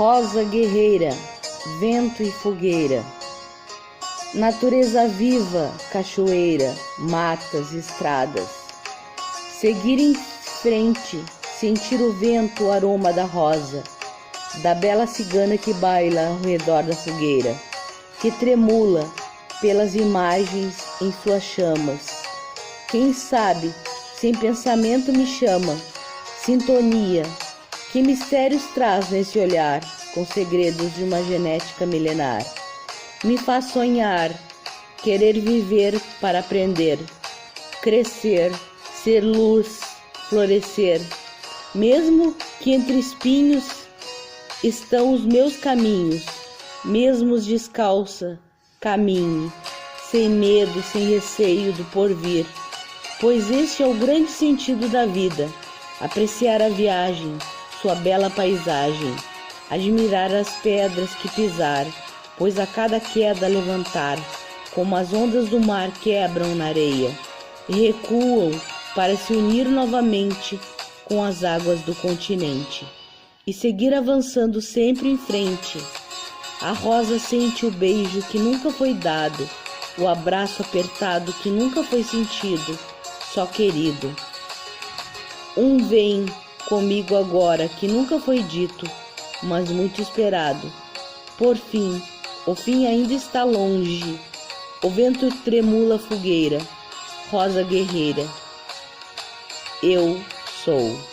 Rosa guerreira, vento e fogueira, natureza viva, cachoeira, matas, estradas. Seguir em frente, sentir o vento, o aroma da rosa, da bela cigana que baila ao redor da fogueira, que tremula pelas imagens em suas chamas. Quem sabe, sem pensamento me chama, sintonia, que mistérios traz nesse olhar, com segredos de uma genética milenar. Me faz sonhar, querer viver para aprender, crescer, ser luz, florescer. Mesmo que entre espinhos estão os meus caminhos, mesmo descalça, caminhe, sem medo, sem receio do porvir, pois este é o grande sentido da vida, apreciar a viagem, sua bela paisagem, admirar as pedras que pisar, pois a cada queda levantar, como as ondas do mar quebram na areia, e recuam para se unir novamente com as águas do continente, e seguir avançando sempre em frente. A rosa sente o beijo que nunca foi dado, o abraço apertado que nunca foi sentido, só querido. Vem comigo agora que nunca foi dito, mas muito esperado. Por fim, o fim ainda está longe. O vento tremula a fogueira, rosa guerreira. Eu sou.